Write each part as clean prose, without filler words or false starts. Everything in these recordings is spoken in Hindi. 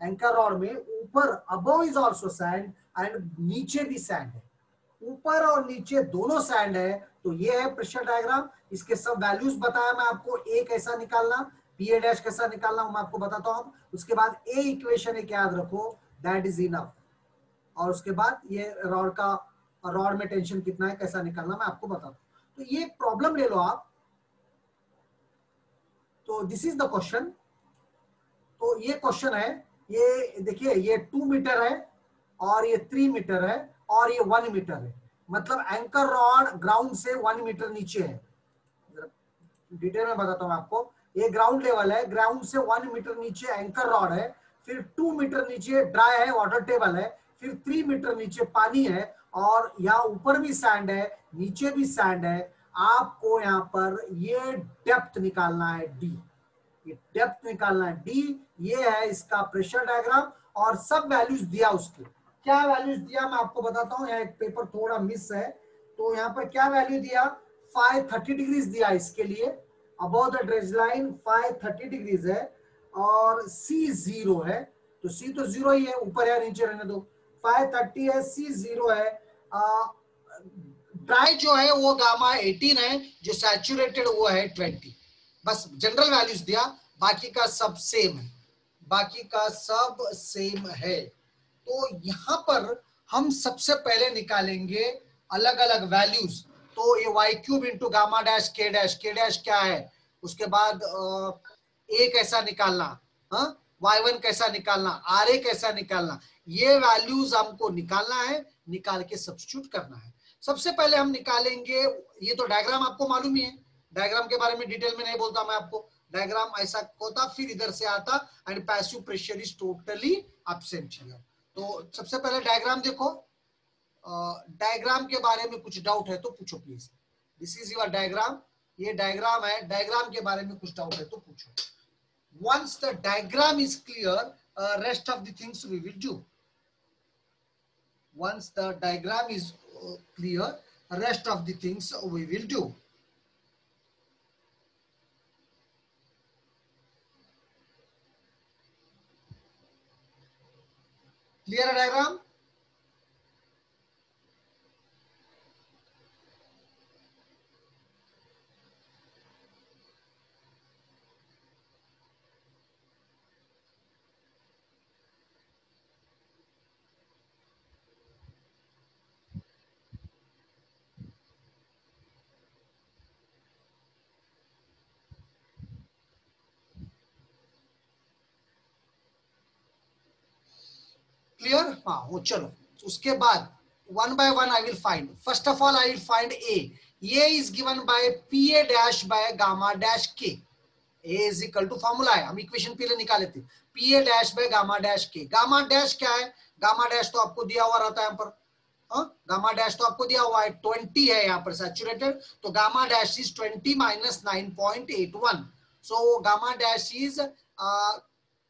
एंकर रॉड में ऊपर above is also sand and नीचे भी सैंड है, ऊपर और नीचे दोनों सैंड है। तो ये है प्रेशर डायग्राम। इसके सब वैल्यूज बताया मैं आपको, ए कैसा निकालना, पी ए डैश कैसा निकालना मैं आपको बताता हूं। उसके बाद ए इक्वेशन एक याद रखो, दैट इज इनफ। और उसके बाद ये रॉड में टेंशन कितना है कैसा निकालना मैं आपको बताता हूं। तो ये प्रॉब्लम ले लो आप। तो दिस इज द क्वेश्चन। तो ये क्वेश्चन है, ये देखिए ये 2 मीटर है और ये 3 मीटर है और ये 1 मीटर है। मतलब एंकर रॉड ग्राउंड से 1 मीटर नीचे है। डिटेल में बताता हूं आपको। ये ग्राउंड लेवल है, ग्राउंड से 1 मीटर नीचे एंकर रॉड है, फिर 2 मीटर नीचे ड्राई है, वाटर टेबल है, फिर 3 मीटर नीचे पानी है, और यहाँ ऊपर भी सैंड है, नीचे भी सैंड है। आपको यहाँ पर ये डेप्थ निकालना है डी, ये डेप्थ निकालना है डी। ये है इसका प्रेशर डायग्राम और सब वैल्यूज दिया। उसके क्या वैल्यूज दिया मैं आपको बताता हूँ। यहाँ एक पेपर थोड़ा मिस है, तो यहाँ पर क्या वैल्यू दिया, 530 डिग्रीज दिया इसके लिए। Above the dredge line 530 degrees है और सी 0 है। तो सी तो 0 ही है, ऊपर या नीचे रहने दो। 530 है, सी 0 है। ड्राई जो है वो गामा 18 है, जो सैचुरेटेड वो है 20। बस जनरल वैल्यूज दिया, बाकी का सब सेम है, बाकी का सब सेम है। तो यहां पर हम सबसे पहले निकालेंगे अलग अलग वैल्यूज। तो ये Y cube into gamma dash K dash, K dash क्या है, उसके बाद ए कैसा निकालना, y1 कैसा निकालना, आर ए कैसा निकालना, ये वैल्यूज हमको निकालना है, निकाल के सब्स्टिट्यूट करना है। सबसे पहले हम निकालेंगे, ये तो डायग्राम आपको मालूम ही है, डायग्राम के बारे में डिटेल में नहीं बोलता मैं आपको। डायग्राम ऐसा होता, फिर इधर से आता, and passive pressure is totally absent here. तो सबसे पहले डायग्राम देखो। डायग्राम के बारे में कुछ डाउट है तो पूछो please. This is your diagram, ये डायग्राम है, डायग्राम के बारे में कुछ डाउट है तो पूछो। Once the diagram is clear, rest of the things we will do. Once the diagram is clear, rest of the things we will do. Clear diagram? Clear? हाँ वो चलो। उसके बाद one by one I will find. First of all I will find A. A is given by P A dash by gamma dash के। ए इज इक्वल टू फॉर्मूला है, हम इक्वेशन पहले निकाले थे, P A dash by gamma dash के। गामा डैश क्या है, गामा डैश तो आपको दिया हुआ रहता है यहाँ पर, गामा डैश तो आपको दिया हुआ है 20 है यहाँ पर सैचुरेटेड। तो gamma dash is 20 minus 9.81, so gamma dash is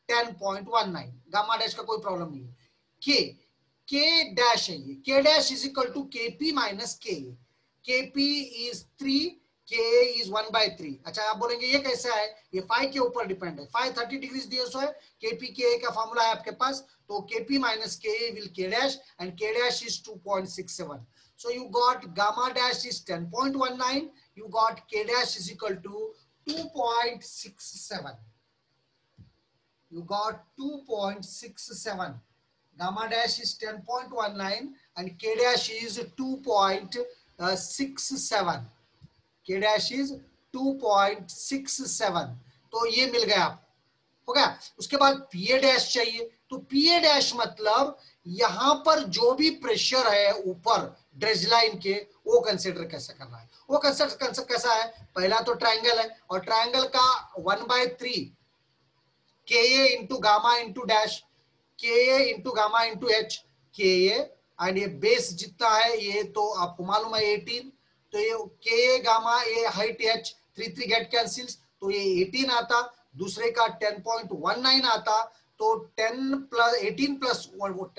10.19। Gamma dash का कोई प्रॉब्लम नहीं है। के डैश है, ये के डैश इज इक्वल टू के पी माइनस के पी इज 3, के इज 1/3। अच्छा आप बोलेंगे ये कैसे है, ये 5 के ऊपर डिपेंड है। 530 डिग्रीज दिए सो है, केपी के का फॉर्मूला है आपके पास। तो KP minus K will K dash, and K dash is 2.67। So you got gamma dash is 10.19, you got K dash is equal to 2.67। you got 2.67. Gamma dash is 10.19 and K dash is 2.67. K dash is 2.67. तो ये मिल गया आप, हो गया। उसके बाद पी ए डैश चाहिए। तो पी ए डैश मतलब यहां पर जो भी प्रेशर है ऊपर ड्रेज लाइन के, वो कंसिडर कैसे करना है। वो कंसिडर कैसा है, पहला तो ट्रायंगल है, और ट्रायंगल का 1/3 के ए इंटू गामा इंटू डैश, के ए इंटू गामा इंटू एच, के ए, एंड ये बेस जितना है ये तो आपको मालूम है 18। तो ये K A gamma A height H, 3 get cancels, तो ये 18 आता। दूसरे का 10.19 आता। तो 10 plus 18 plus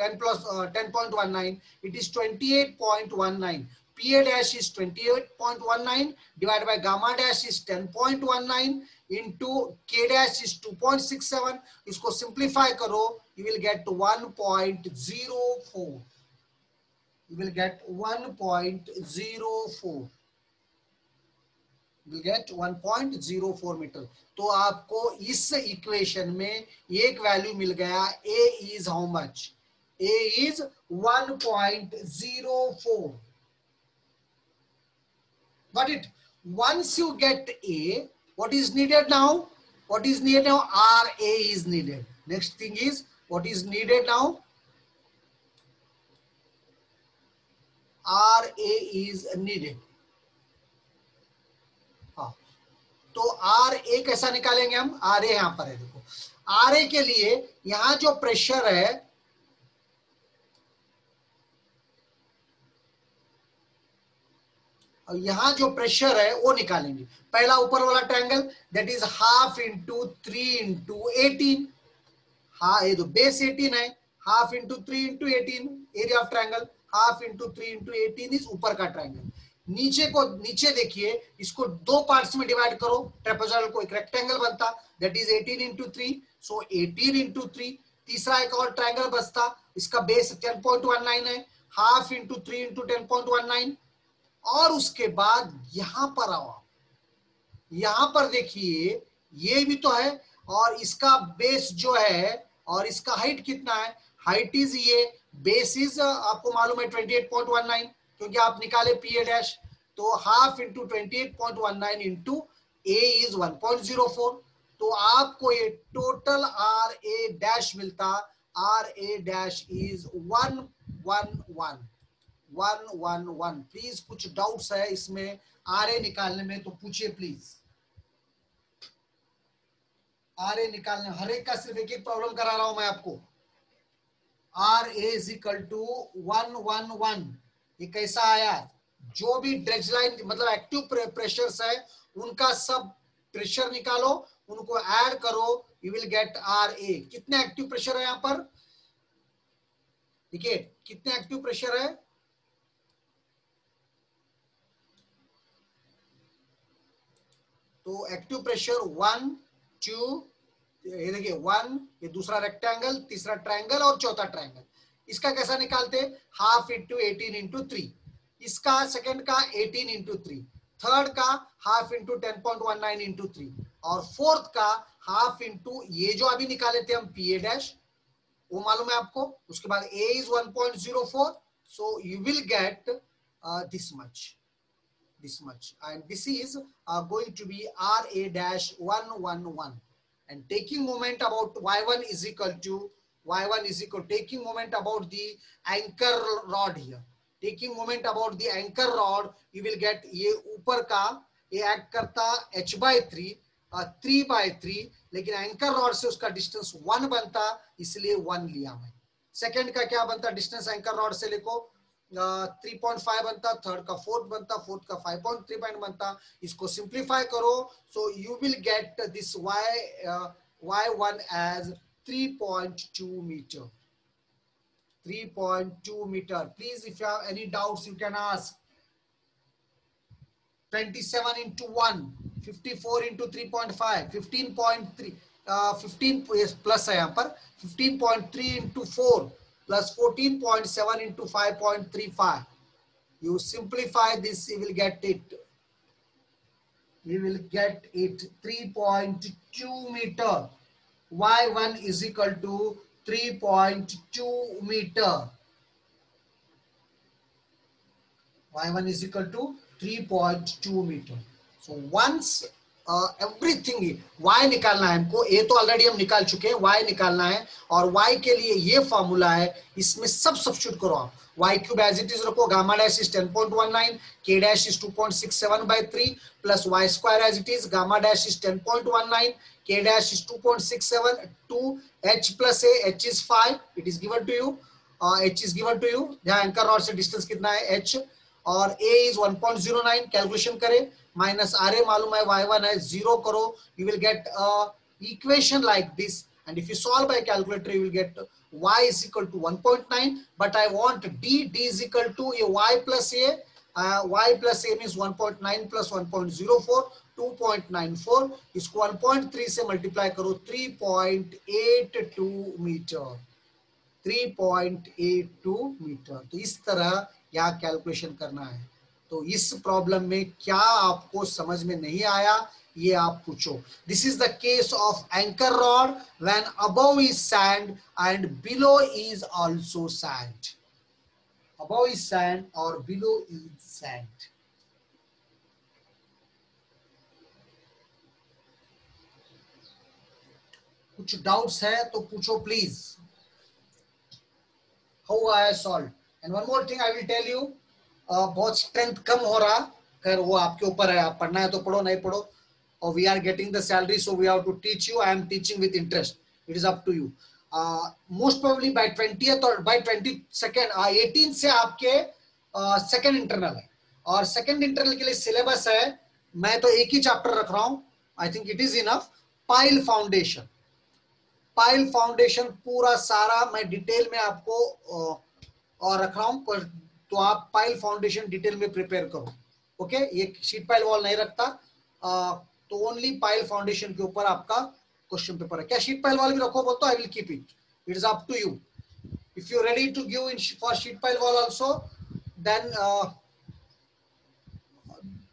10 plus 10.19 it is 28.19। PA dash is 28.19 divided by gamma dash is 10.19 into K dash is 2.67. इसको simplify करो, you will get 1.04. You will get 1.04. will get 1.04 metre. तो आपको इस इक्वेशन में एक वैल्यू मिल गया. A is how much? A is 1.04. Got it? Once you get A, what is needed now? What is needed now? RA is needed. Next thing is, what is needed now? RA is needed. तो RA कैसा निकालेंगे हम? RA यहां पर है, देखो RA के लिए यहां जो प्रेशर है, यहां जो प्रेशर है वो निकालेंगे. पहला ऊपर वाला triangle, that is half into 3 into 18. हाँ, ये तो बेस 18 है. Half into 3 into 18 area of triangle. Half into 3 into 18 is ऊपर का ट्रायंगल. नीचे देखिए, इसको दो पार्ट्स में डिवाइड करो, ट्रेपेजॉइडल को एक रेक्टेंगल बनता, that is 18 into 3. So 18 into 3. तीसरा एक और ट्रायंगल बचता, इसका बेस 10.19 है. Half into 3 into 10.19. और उसके बाद यहां पर आओ, यहां पर देखिए ये भी तो है, और इसका बेस जो है और इसका हाइट कितना है? हाइट इज ये, बेस इज आपको मालूम है 28.19, क्योंकि आप निकाले PA डैश. तो half into 28.19 into A is 1.04. तो आपको ये टोटल RA डैश मिलता. RA dash is 111. प्लीज कुछ डाउट्स है इसमें RA निकालने में तो पूछिए प्लीज. RA निकालने, हर एक का सिर्फ एक प्रॉब्लम करा रहा हूं मैं आपको. RA is equal to 111. ये कैसा आया? जो भी ड्रेज लाइन मतलब एक्टिव प्रेशर्स है उनका सब प्रेशर निकालो, उनको ऐड करो, यू विल गेट RA. कितने एक्टिव प्रेशर है यहां पर? देखिए कितने एक्टिव प्रेशर है. तो एक्टिव प्रेशर 1 2, ये देखिए 1, ये दूसरा रेक्टेंगल, तीसरा ट्रायंगल और चौथा ट्रायंगल. इसका कैसा निकालते? Half into 18 into 3. इसका सेकंड का 18 इंटू 3. थर्ड का हाफ इंटू 10.19 इंटू 3. और फोर्थ का हाफ इंटू ये जो अभी निकाले थे हम PA डैश, वो मालूम है आपको. उसके बाद A is 1.04. So you will gate this much, and this is going to be RA dash 111. And taking moment about y1 is equal to taking moment about the anchor rod here. Taking moment about the anchor rod, you will get ये ऊपर का ये एक्ट करता h/3 3/3, लेकिन एंकर रॉड से उसका डिस्टेंस 1 बनता, इसलिए 1 लिया मैं. सेकंड का क्या बनता डिस्टेंस एंकर रॉड से? लिखो 3.5 बनता, थर्ड का 4 बनता, फोर्थ का 5.3 बनता. इसको सिंप्लीफाई करो, so you will get this y1 as 3.2 meter. 3.2 meter. Please, if you have any doubts, you can ask. 27 into 1, 54 into 3.5, 15.3, 15 plus है यहाँ पर 15.3 into 4 plus 14.7 into 5.35. You simplify this, you will get it. You will get it 3.2 meter. Y1 is equal to 3.2 meter. Y1 is equal to 3.2 meter. So once everything y निकालना है हमको, a तो ऑलरेडी हम निकाल चुके हैं, y निकालना है, और y के लिए ये फॉर्मूला है, इसमें सब सब्स्टिट्यूट करो आप. y cube as it is रखो, gamma dash is 10.19, k dash is 2.67/3 plus y square as it is, gamma dash is 10.19, k dash is 2.67, 2 h plus a, h is 5, it is given to you, h is given to you. यहाँ एंकर रॉड से डिस्टेंस कितना है h, और a is 1.09. कैलकुलेशन करें, माइनस RA मालूम है, y1 है, 0 करो, you will get equation like this, and if you solve by calculator you will get y is equal to 1.9, but I want d is equal to a y plus a, y plus a means 1.9 plus 1.04 2.94, इसको 1.3 से मल्टीप्लाई करो 3.82 मीटर, 3.82 मीटर। तो इस तरह यहाँ कैलकुलेशन करना है। तो इस प्रॉब्लम में क्या आपको समझ में नहीं आया ये आप पूछो। This is the case of anchor rod when above is sand and below is also sand, above is sand और बिलो इज सैंड। कुछ डाउट्स है तो पूछो please. How I solve. And one more thing I will tell you, बहुत स्ट्रेंथ कम हो रहा, खैर वो आपके ऊपर है, आप पढ़ना है तो पढ़ो, नहीं पढ़ो। और we are getting the salary so we have to teach you, I am teaching with interest, it is up to you. Most probably by 20th और बाय 22nd 18 से आपके सेकंड इंटरनल है, और सेकंड इंटरनल के लिए सिलेबस है, मैं तो एक ही चैप्टर रख रहा हूं, I think it is enough. Pile foundation, pile foundation पूरा सारा मैं डिटेल में आपको और रख रहा हूं, तो आप पाइल फाउंडेशन डिटेल में प्रिपेयर करो। ओके, ये शीट पाइल वॉल नहीं रखता, तो ओनली पाइल फाउंडेशन के ऊपर आपका क्वेश्चन पेपर है। क्या शीट पाइल वॉल भी रखो बोल तो I will keep it, it is up to you. If you ready to give in for sheet pile wall also then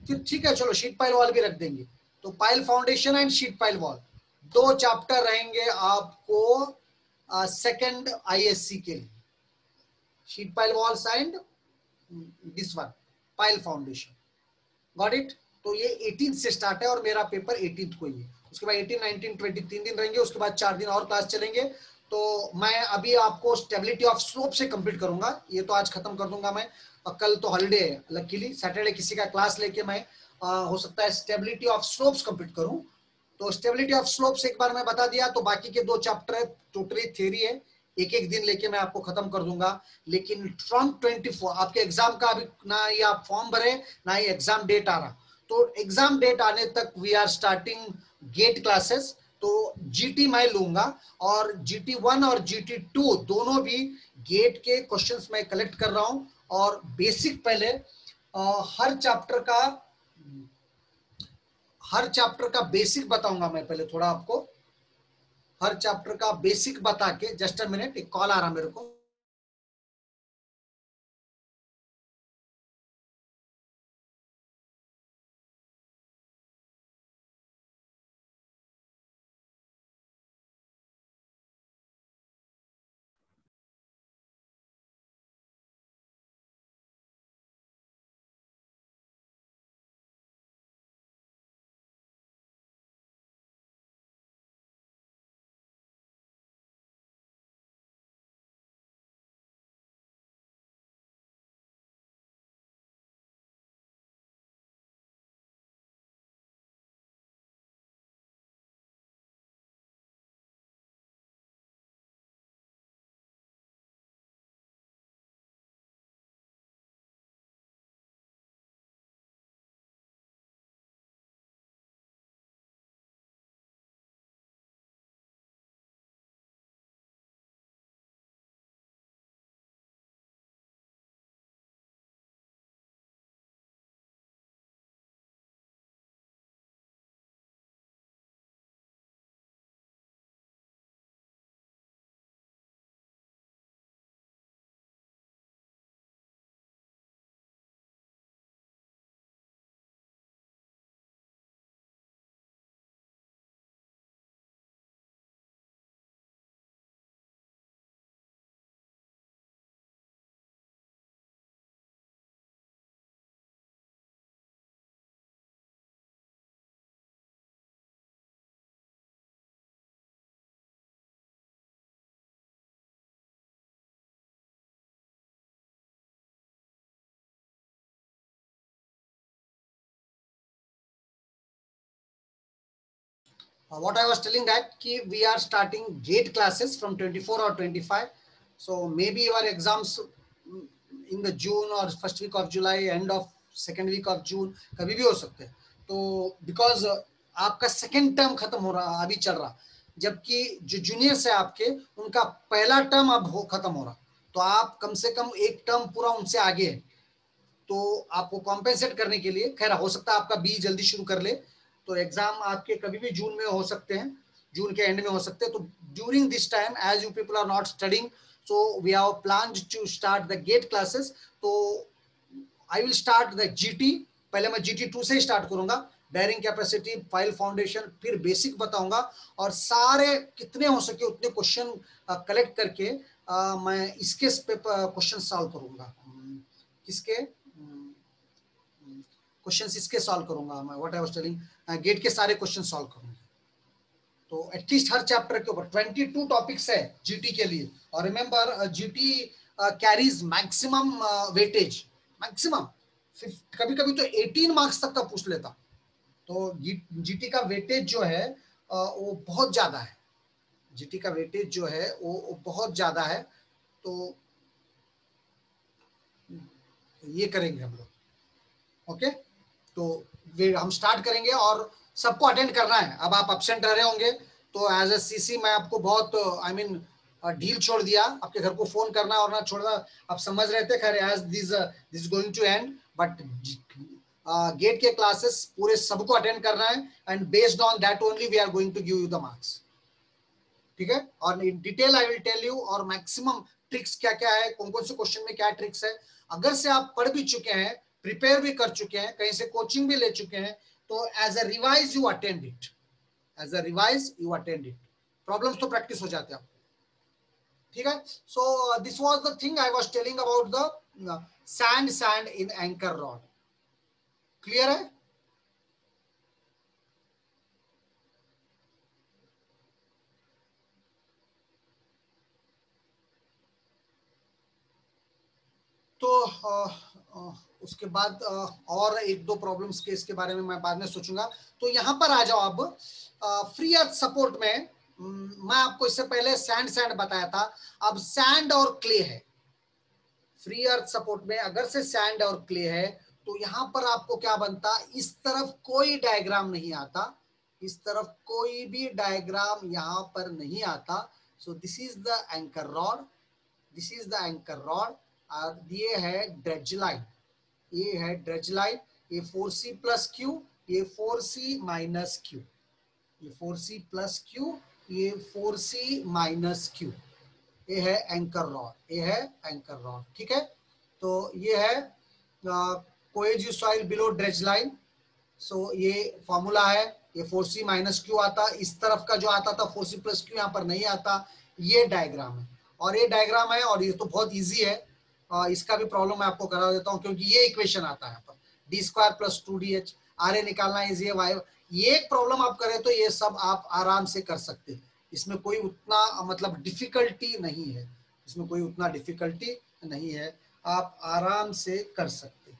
ठीक है, चलो शीट पाइल वॉल भी रख देंगे। तो pile foundation and sheet pile wall दो चैप्टर रहेंगे आपको सेकंड आईएससी के लिए, sheet pile walls and this one pile foundation, got it. तो ये 18 से स्टार्ट है और मेरा पेपर 18 को ही है, उसके बाद 18 19 20 3 दिन रहेंगे, उसके बाद 4 दिन और क्लास चलेंगे। तो मैं अभी आपको स्टेबिलिटी ऑफ स्लोप से कंप्लीट करूंगा, ये तो आज खत्म कर दूंगा मैं, और कल तो हॉलिडे है लकीली, सैटरडे किसी का क्लास लेके मैं हो सकता है स्टेबिलिटी ऑफ स्लोप्स कंप्लीट करूं। तो स्टेबिलिटी ऑफ स्लोप्स एक बार मैं बता दिया, तो बाकी के दो चैप्टर टोटली थ्योरी है, एक एक दिन लेके मैं आपको खत्म कर दूंगा। लेकिन फ्रॉम 24 आपके एग्जाम का अभी ना ये आप फॉर्म भरे ना ही एग्जाम डेट आ रहा, तो एग्जाम डेट आने तक we are starting GATE classes. तो जीटी मैं लूंगा, और जीटी 1 और जीटी 2 दोनों भी गेट के क्वेश्चंस मैं कलेक्ट कर रहा हूं। और बेसिक पहले हर चैप्टर का बेसिक बताऊंगा मैं, पहले थोड़ा आपको हर चैप्टर का बेसिक बता के, जस्ट अ मिनट, एक कॉल आ रहा मेरे को। What I was telling that ki we are starting gate classes from 24 or 25, so maybe your exams in the June or first week of July, end of second week of June कभी भी हो सकते हैं। तो because आपका सेकेंड टर्म खत्म हो रहा अभी चल रहा, जबकि जो जूनियर्स है आपके उनका पहला टर्म अब खत्म हो रहा, तो आप कम से कम एक टर्म पूरा उनसे आगे है। तो तो आपको कॉम्पेंसेट करने के लिए, खैर हो सकता है आपका बी जल्दी शुरू कर ले, तो एग्जाम आपके कभी भी जून में हो सकते हैं, जून के एंड में हो सकते हैं। तो during this time as you people are not studying, so we have planned to start the GATE classes. तो I will start the GT, पहले मैं GT2 से ही स्टार्ट करूंगा, बेयरिंग कैपेसिटी, फाइल फाउंडेशन, फिर बेसिक बताऊंगा, और सारे कितने हो सके उतने क्वेश्चन कलेक्ट करके मैं इसके क्वेश्चन सॉल्व करूंगा। किसके क्वेश्चंस इसके सॉल्व करूंगा मैं, what I was telling, GATE के सारे क्वेश्चन सॉल्व करूंगा। तो एटलीस्ट हर चैप्टर के ऊपर 22 टॉपिक्स है जीटी के लिए। और remember GT carries maximum weightage, maximum, कभी कभी तो 18 मार्क्स तक का पूछ लेता। तो जीटी का वेटेज जो है वो बहुत ज्यादा है, जीटी का वेटेज जो है वो बहुत ज्यादा है। तो ये करेंगे हम लोग, ओके। तो हम स्टार्ट करेंगे और सबको अटेंड करना है। अब आप एब्सेंट रह रहे होंगे तो एज ए सीसी मैं आपको बहुत आई मीन ढील छोड़ दिया, आपके घर को फोन करना और ना छोड़ना, आप समझ रहे थे। खैर as this going to end, but GATE के क्लासेस पूरे सबको अटेंड करना है, and based on that only we are going to give you the marks, ठीक है। और in detail I will tell you, और मैक्सिमम ट्रिक्स क्या क्या है, कौन कौन से क्वेश्चन में क्या ट्रिक्स है। अगर से आप पढ़ भी चुके हैं, प्रिपेयर भी कर चुके हैं, कहीं से कोचिंग भी ले चुके हैं, तो as a revise you attend it, as a revise you attend it, problems तो प्रैक्टिस हो जाते हैं, ठीक है। So this was the thing I was telling about the sand in anchor rod. Clear है? तो उसके बाद और एक दो प्रॉब्लम्स के इसके बारे में मैं बाद में सोचूंगा। तो यहाँ पर आ जाओ अब, फ्री अर्थ सपोर्ट में मैं आपको इससे पहले सैंड बताया था, अब सैंड और क्ले है। फ्री अर्थ सपोर्ट में अगर से सैंड और क्ले है तो यहाँ पर आपको क्या बनता, इस तरफ कोई डायग्राम नहीं आता, इस तरफ कोई भी डायग्राम यहाँ पर नहीं आता। So this is the anchor rod, this is the anchor rod, और ये है ड्रेज लाइन, ये है ड्रेज लाइन, ये 4C प्लस क्यू, ये 4C माइनस क्यू, ये 4C प्लस क्यू, ये 4C माइनस क्यू, ये है एंकर रॉड, ये है एंकर रॉड, ठीक है। तो ये है कोएजिसाइल बिलो ड्रेज लाइन। सो ये फॉर्मूला है, ये 4C माइनस क्यू आता, इस तरफ का जो आता था 4C प्लस क्यू यहाँ पर नहीं आता। ये डायग्राम है, और ये डायग्राम है, और ये तो बहुत इजी है, इसका भी प्रॉब्लम मैं आपको करा देता हूँ, क्योंकि ये इक्वेशन आता है पर d² plus 2dh, R A निकालना इजी है, वाई, ये एक प्रॉब्लम आप करें तो ये सब आप आराम से कर सकते हैं, इसमें कोई उतना मतलब डिफिकल्टी नहीं है, इसमें कोई उतना डिफिकल्टी नहीं है, आप आराम से कर सकते,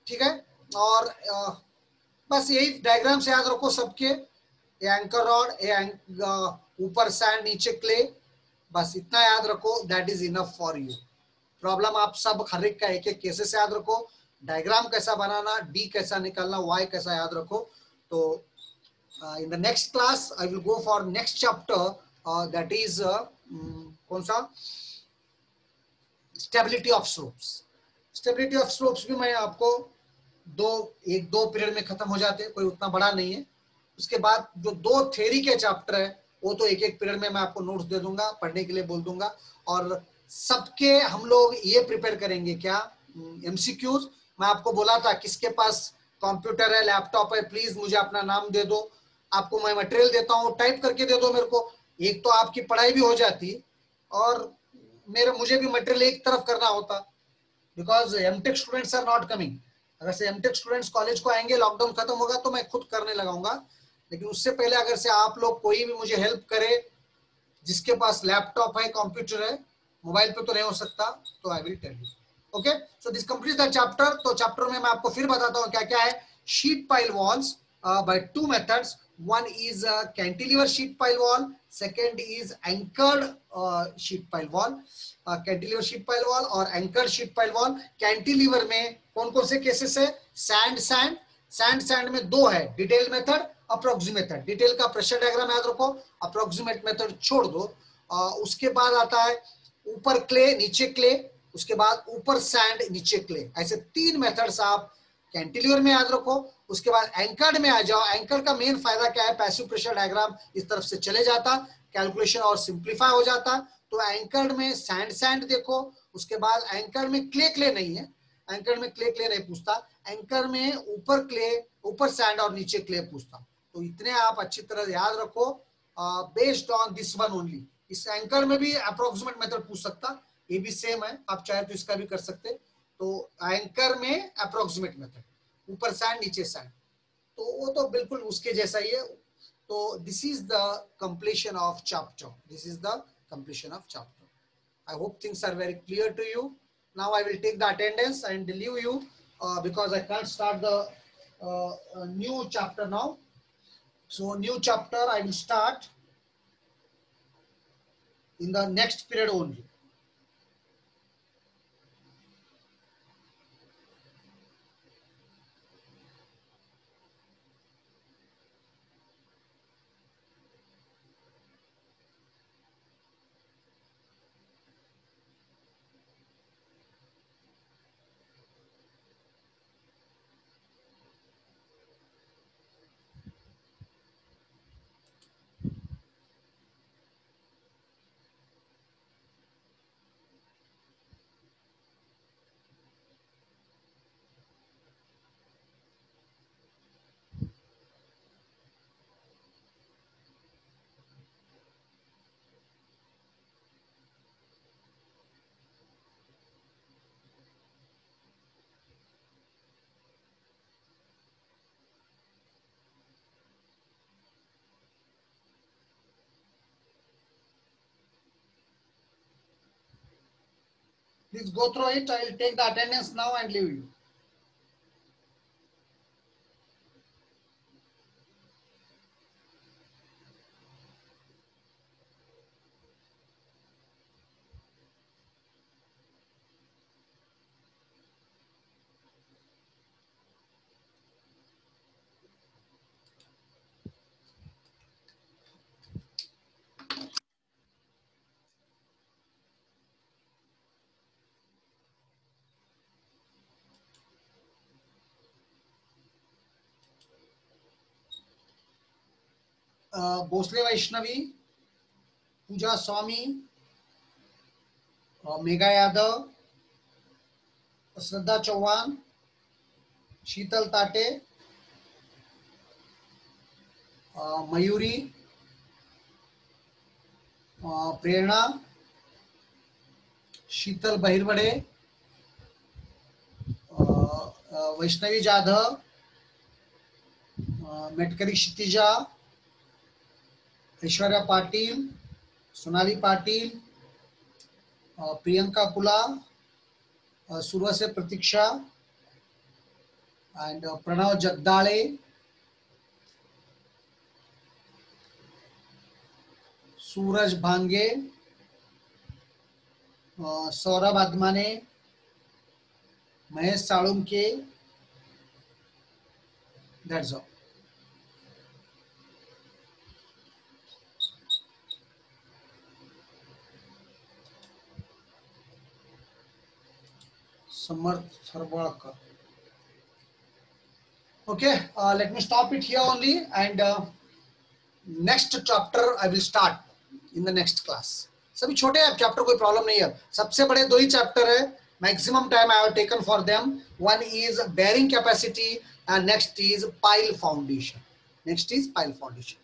ठीक है। और बस यही डायग्राम से याद रखो सबके, एंकर रॉड, ऊपर सैंड नीचे क्ले, बस इतना याद रखो, that is enough for you. Problem आप सब हर एक का एक एक केसेस याद रखो, डायग्राम कैसा बनाना, डी कैसा निकालना, वाई कैसा याद रखो। तो in the next class I will go for next chapter, that is कौन सा, stability of slopes. Stability of slopes भी मैं आपको एक दो पीरियड में खत्म हो जाते हैं, कोई उतना बड़ा नहीं है। उसके बाद जो दो थ्योरी के चैप्टर है वो तो एक एक पीरियड में मैं आपको नोट्स दे दूंगा, पढ़ने के लिए बोल दूंगा, और सबके हम लोग ये प्रिपेयर करेंगे क्या, MCQs। मैं आपको बोला था किसके पास कंप्यूटर है, लैपटॉप है, प्लीज मुझे अपना नाम दे दो, आपको मैं मटेरियल देता हूँ, टाइप करके दे दो मेरे को, एक तो आपकी पढ़ाई भी हो जाती और मुझे भी मटेरियल एक तरफ करना होता, because MTech students are not coming. अगर से एमटेक स्टूडेंट्स कॉलेज को आएंगे, लॉकडाउन खत्म होगा तो मैं खुद करने लगाऊंगा, लेकिन उससे पहले अगर से आप लोग कोई भी मुझे हेल्प करे, जिसके पास लैपटॉप है, कंप्यूटर है, मोबाइल पे तो नहीं हो सकता, तो I will tell you, okay. So this complete the chapter. तो चैप्टर में मैं आपको फिर बताता हूँ क्या क्या है। Sheet pile walls by two methods, one is cantilever sheet pile wall, second is anchored sheet pile wall, cantilever sheet pile wall और anchored sheet pile wall। cantilever में कौन कौन से केसेस है, सैंड में दो है, detail method, approximate method. Detail का प्रेशर डायग्राम याद रखो, अप्रोक्सीमेट मेथड छोड़ दो। उसके बाद आता है ऊपर क्ले नीचे क्ले, उसके बाद ऊपर सैंड नीचे क्ले, ऐसे 3 मेथड्स आप कैंटिलीवर में याद रखो। उसके बाद एंकर्ड में आ जाओ। एंकर का मेन फायदा क्या है, पैसिव प्रेशर डायग्राम इस तरफ से चले जाता, कैलकुलेशन और सिंप्लीफाई हो जाता। तो एंकर्ड में सैंड सैंड देखो, उसके बाद एंकर में क्ले नहीं है, एंकर में क्ले नहीं पूछता, एंकर में ऊपर क्ले, ऊपर सैंड और नीचे क्ले पूछता। तो इतने आप अच्छी तरह याद रखो based on this one only. इस एंकर में भी अप्रोक्सीमेट मेथड पूछ सकता, ये भी सेम है, आप चाहे तो इसका भी कर सकते। तो एंकर में अप्रोक्सीमेट मेथड, ऊपर सैंड नीचे सैंड, तो वो तो बिल्कुल उसके जैसा ही है। तो this is the completion of chapter, this is the completion of chapter. I hope things are very clear to you. Now I will take the attendance and leave you because I can't start the new chapter now. So new chapter I will start in the next period only. Please go through it. I will take the attendance now and leave you. Bhosale Vaishnavi, Pooja Swami, Megha Yadav, Shraddha Chauhan, Sheetal Tate, Mayuri, Prerna, Sheetal बहिरवड़े, Vaishnavi Jadhav, Metkari Kshitija, Aishwarya Patil, Sonali Patil, Priyanka Pula, Surwase Pratiksha and Pranav Jagdale, Suraj Bhange, Saurabh Aadmane, Mahesh Salunke, that's all. Samarth Sarwalkar. Okay, let me stop it here only, and next chapter I will start in the next class. सभी छोटे हैं चैप्टर, कोई प्रॉब्लम नहीं है. सबसे बड़े 2 ही चैप्टर है, maximum time I have taken for them. One is bearing capacity and next is pile foundation. Next is pile foundation.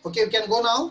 Okay, you can go now.